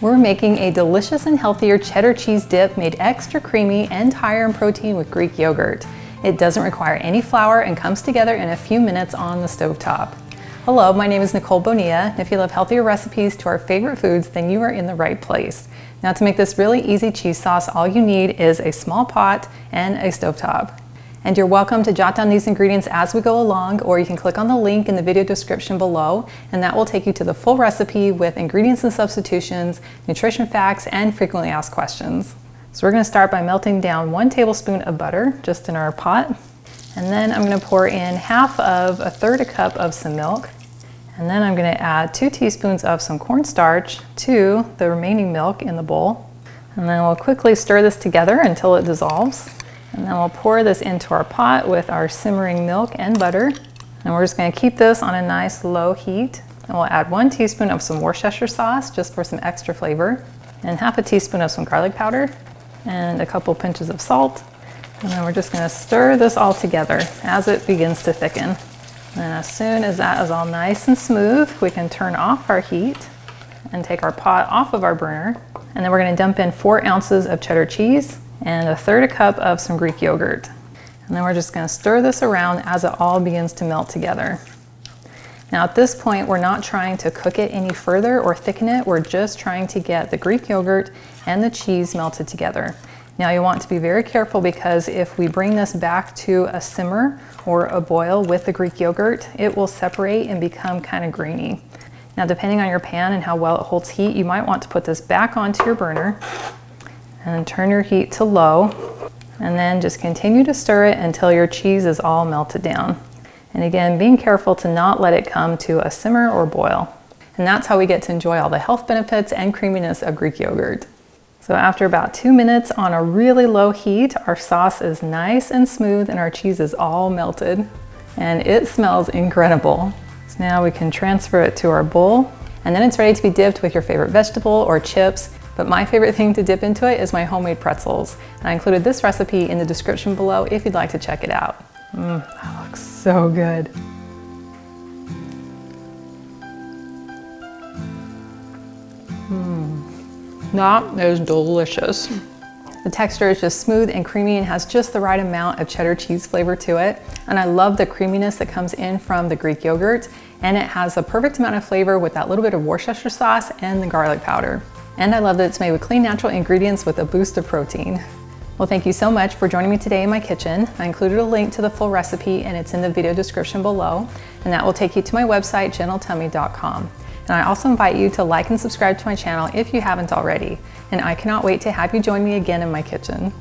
We're making a delicious and healthier cheddar cheese dip made extra creamy and higher in protein with Greek yogurt. It doesn't require any flour and comes together in a few minutes on the stovetop. Hello, my name is Nicole Bonilla, and if you love healthier recipes to our favorite foods, then you are in the right place. Now, to make this really easy cheese sauce, all you need is a small pot and a stovetop. And you're welcome to jot down these ingredients as we go along, or you can click on the link in the video description below, and that will take you to the full recipe with ingredients and substitutions, nutrition facts, and frequently asked questions. So we're going to start by melting down 1 tablespoon of butter just in our pot. And then I'm going to pour in half of a third cup of some milk. And then I'm going to add 2 teaspoons of some cornstarch to the remaining milk in the bowl. And then we'll quickly stir this together until it dissolves. And then we'll pour this into our pot with our simmering milk and butter. And we're just going to keep this on a nice low heat. And we'll add 1 teaspoon of some Worcestershire sauce just for some extra flavor. And half a teaspoon of some garlic powder. And a couple pinches of salt. And then we're just going to stir this all together as it begins to thicken. And as soon as that is all nice and smooth, we can turn off our heat and take our pot off of our burner. And then we're going to dump in 4 ounces of cheddar cheese and a third cup of some Greek yogurt. And then we're just going to stir this around as it all begins to melt together. Now at this point, we're not trying to cook it any further or thicken it. We're just trying to get the Greek yogurt and the cheese melted together. Now you want to be very careful, because if we bring this back to a simmer or a boil with the Greek yogurt, it will separate and become kind of grainy. Now depending on your pan and how well it holds heat, you might want to put this back onto your burner and turn your heat to low, and then just continue to stir it until your cheese is all melted down. And again, being careful to not let it come to a simmer or boil. And that's how we get to enjoy all the health benefits and creaminess of Greek yogurt. So after about 2 minutes on a really low heat, our sauce is nice and smooth and our cheese is all melted. And it smells incredible. So now we can transfer it to our bowl, and then it's ready to be dipped with your favorite vegetable or chips. But my favorite thing to dip into it is my homemade pretzels. And I included this recipe in the description below if you'd like to check it out. That looks so good. That is delicious. The texture is just smooth and creamy and has just the right amount of cheddar cheese flavor to it. And I love the creaminess that comes in from the Greek yogurt. And it has the perfect amount of flavor with that little bit of Worcestershire sauce and the garlic powder. And I love that it's made with clean, natural ingredients with a boost of protein. Well, thank you so much for joining me today in my kitchen. I included a link to the full recipe, and it's in the video description below. And that will take you to my website, gentletummy.com. And I also invite you to like and subscribe to my channel if you haven't already. And I cannot wait to have you join me again in my kitchen.